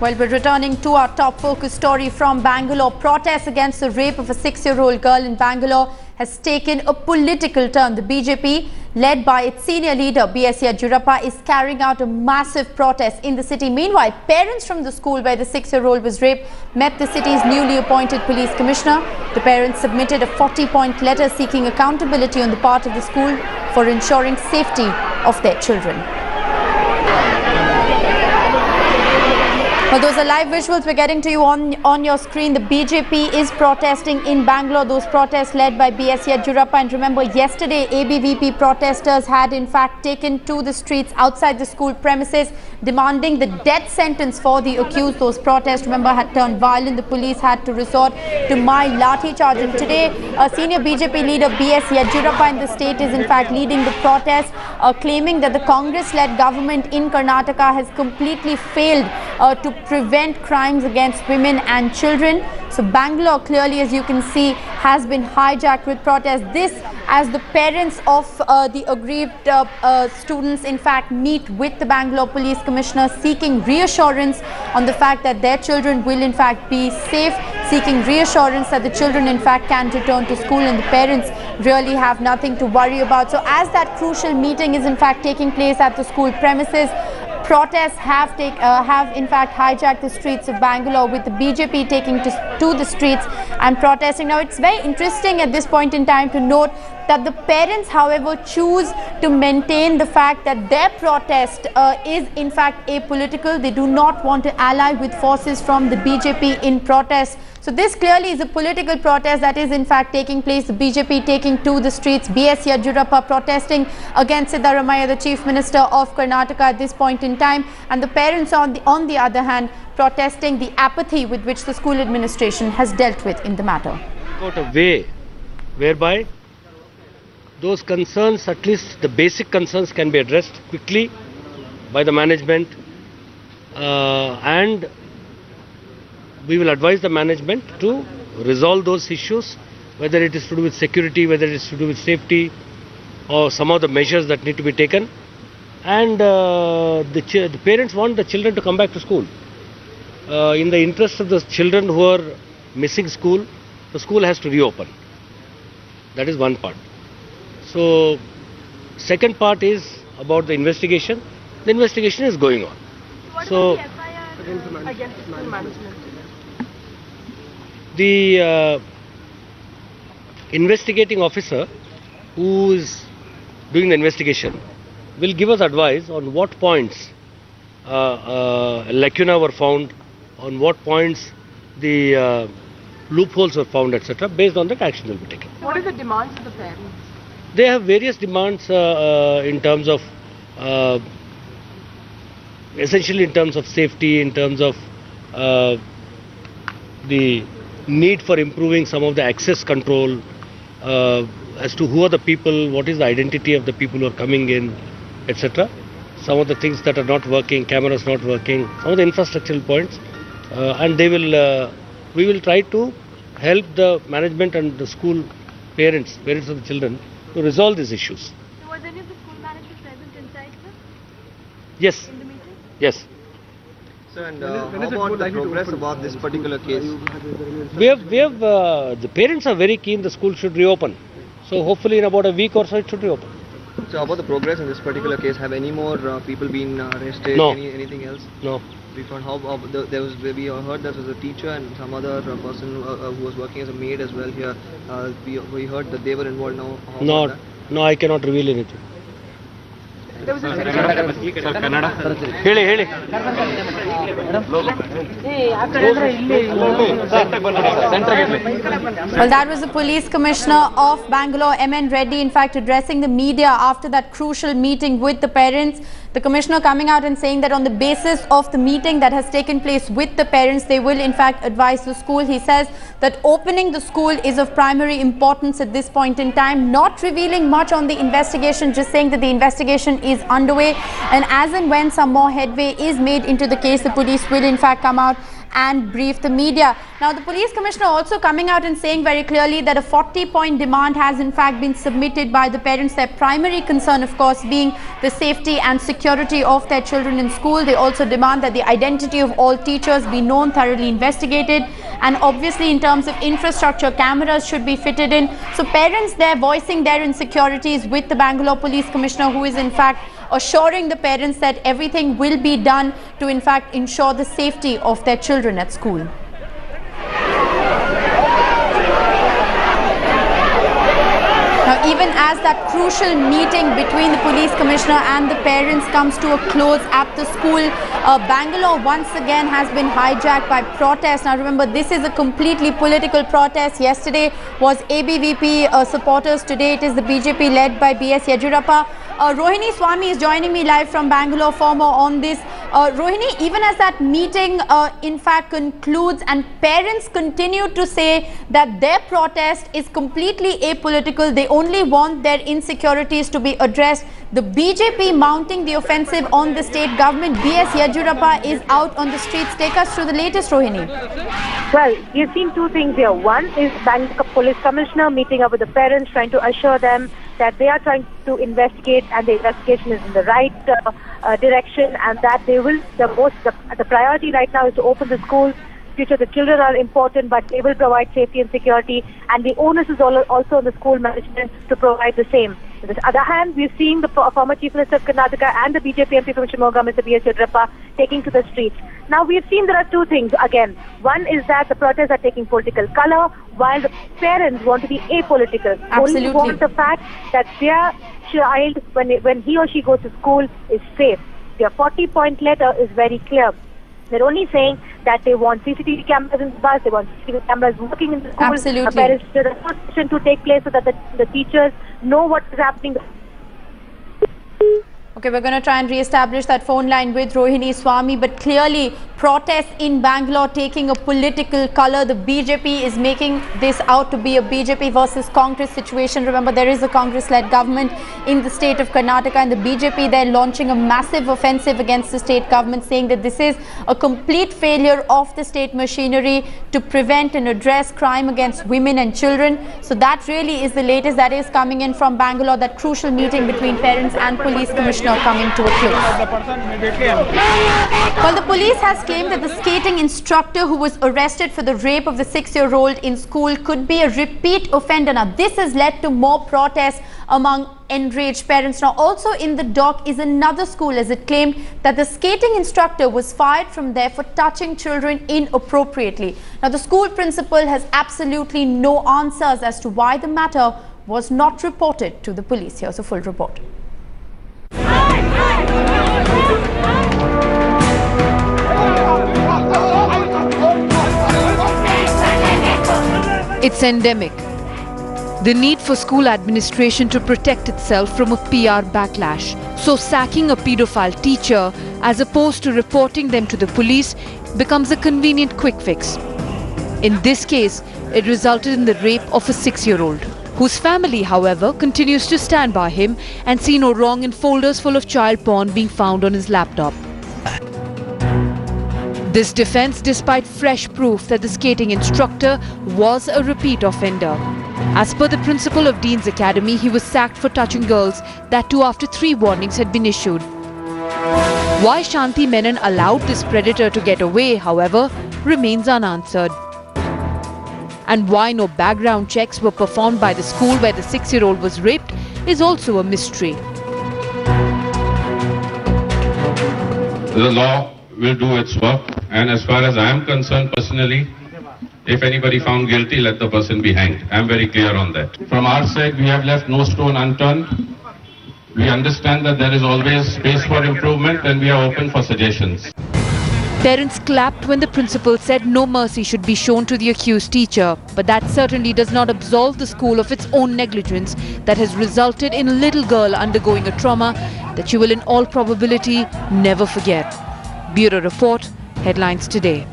Well, we're returning to our top focus story from Bangalore. Protests against the rape of a 6-year-old girl in Bangalore has taken a political turn. The BJP, led by its senior leader Yedduyrappa, is carrying out a massive protest in the city. Meanwhile, parents from the school where the 6-year-old was raped met the city's newly appointed police commissioner. The parents submitted a 40-point letter seeking accountability on the part of the school for ensuring safety of their children. Well, those are live visuals we're getting to you on your screen. The BJP is protesting in Bangalore. Those protests led by Yedduyrappa. And remember, yesterday ABVP protesters had in fact taken to the streets outside the school premises, demanding the death sentence for the accused. Those protests, remember, had turned violent. The police had to resort to mild lathi charge. And today, senior BJP leader Yedduyrappa in the state is in fact leading the protest, claiming that the Congress-led government in Karnataka has completely failed to prevent crimes against women and children. So Bangalore, clearly, as you can see, has been hijacked with protests. This as the parents of the aggrieved students in fact meet with the Bangalore police commissioner, seeking reassurance on the fact that their children will in fact be safe, seeking reassurance that the children in fact can return to school and the parents really have nothing to worry about. So as that crucial meeting is in fact taking place at the school premises, protests have in fact hijacked the streets of Bangalore, with the BJP taking to the streets and protesting. Now, it's very interesting at this point in time to note that the parents, however, choose to maintain the fact that their protest is in fact apolitical. They do not want to ally with forces from the BJP in protest. So this clearly is a political protest that is in fact taking place. The BJP taking to the streets, Yedduyrappa protesting against Yeddyurappa, the Chief Minister of Karnataka at this point in time, and the parents on the other hand protesting the apathy with which the school administration has dealt with in the matter. Got a way whereby those concerns, at least the basic concerns, can be addressed quickly by the management, and we will advise the management to resolve those issues, whether it is to do with security, whether it is to do with safety, or some of the measures that need to be taken. And the parents want the children to come back to school. In the interest of the children who are missing school, the school has to reopen. That is one part. So, second part is about the investigation. The investigation is going on. What about the FIR against the school management? The investigating officer who is doing the investigation will give us advice on what points lacuna were found, on what points the loopholes were found, etc. Based on that, action will be taken. What are the demands of the parents? They have various demands in terms of essentially in terms of safety, in terms of the need for improving some of the access control, as to who are the people, what is the identity of the people who are coming in, etc. Some of the things that are not working, cameras not working, some of the infrastructural points, and we will try to help the management and the school parents of the children to resolve these issues. So was any of the school managers present inside, sir? Yes. In the meeting? Yes. So, and how about the progress about this particular case? We have the parents are very keen the school should reopen. So hopefully in about a week or so it should reopen. So how about the progress in this particular case? Have any more people been arrested? No. Anything else? No. We found we heard there was a teacher and some other person who was working as a maid as well here. We heard that they were involved now. No, I cannot reveal anything. There was a Well, that was the police commissioner of Bangalore, M.N. Reddy, in fact addressing the media after that crucial meeting with the parents. The commissioner coming out and saying that on the basis of the meeting that has taken place with the parents, they will in fact advise the school. He says that opening the school is of primary importance at this point in time, not revealing much on the investigation, just saying that the investigation is underway, and as and when some more headway is made into the case, the police will in fact come out and brief the media. Now, the police commissioner also coming out and saying very clearly that a 40-point demand has in fact been submitted by the parents. Their primary concern, of course, being the safety and security of their children in school. They also demand that the identity of all teachers be known, thoroughly investigated, and obviously in terms of infrastructure, cameras should be fitted in. So parents there voicing their insecurities with the Bangalore police commissioner, who is in fact assuring the parents that everything will be done to in fact ensure the safety of their children at school. Now, even as that crucial meeting between the police commissioner and the parents comes to a close at the school, Bangalore once again has been hijacked by protests. Now remember, this is a completely political protest. Yesterday was ABVP supporters. Today it is the BJP led by BS Yedduyrappa. Rohini Swami is joining me live from Bangalore for more on this. Rohini, even as that meeting in fact concludes and parents continue to say that their protest is completely apolitical, they only want their insecurities to be addressed. The BJP mounting the offensive on the state government. BS Yedduyrappa is out on the streets. Take us through the latest, Rohini. Well, you've seen two things here. One is Bangalore Police Commissioner meeting up with the parents, trying to assure them that they are trying to investigate and the investigation is in the right direction, and that they will, the priority right now is to open the schools. Future, the children are important, but they will provide safety and security, and the onus is also on the school management to provide the same. On the other hand, we're seeing the former Chief Minister of Karnataka and the BJP MP from Shimoga, Mr. B.S. Yedduyrappa, taking to the streets. Now, we've seen there are two things again. One is that the protests are taking political color, while the parents want to be apolitical. Absolutely. Only want the fact that their child, when he or she goes to school, is safe. Their 40-point letter is very clear. They're only saying that they want CCTV cameras in the bus, they want CCTV cameras working in the school. Absolutely. There is a session to take place so that the teachers know what is happening. Okay, we're going to try and re-establish that phone line with Rohini Swami, but clearly protests in Bangalore taking a political color. The BJP is making this out to be a BJP versus Congress situation. Remember, there is a Congress-led government in the state of Karnataka, and the BJP they're launching a massive offensive against the state government, saying that this is a complete failure of the state machinery to prevent and address crime against women and children. So that really is the latest that is coming in from Bangalore, that crucial meeting between parents and police commissioner coming to a close. Well, the police has claimed that the skating instructor who was arrested for the rape of the 6-year-old in school could be a repeat offender. Now, this has led to more protests among enraged parents. Now, also in the dock is another school, as it claimed that the skating instructor was fired from there for touching children inappropriately. Now, the school principal has absolutely no answers as to why the matter was not reported to the police. Here's a full report. It's endemic. The need for school administration to protect itself from a PR backlash. So sacking a pedophile teacher as opposed to reporting them to the police becomes a convenient quick fix. In this case, it resulted in the rape of a 6-year-old, whose family, however, continues to stand by him and see no wrong in folders full of child porn being found on his laptop. This defense despite fresh proof that the skating instructor was a repeat offender. As per the principal of Dean's Academy, he was sacked for touching girls, that too after 3 warnings had been issued. Why Shanti Menon allowed this predator to get away, however, remains unanswered. And why no background checks were performed by the school where the 6-year-old was raped is also a mystery. The law will do its work, and as far as I am concerned personally, if anybody found guilty, let the person be hanged. I am very clear on that. From our side, we have left no stone unturned. We understand that there is always space for improvement, and we are open for suggestions. Parents clapped when the principal said no mercy should be shown to the accused teacher, but that certainly does not absolve the school of its own negligence that has resulted in a little girl undergoing a trauma that she will in all probability never forget. Bureau Report, Headlines Today.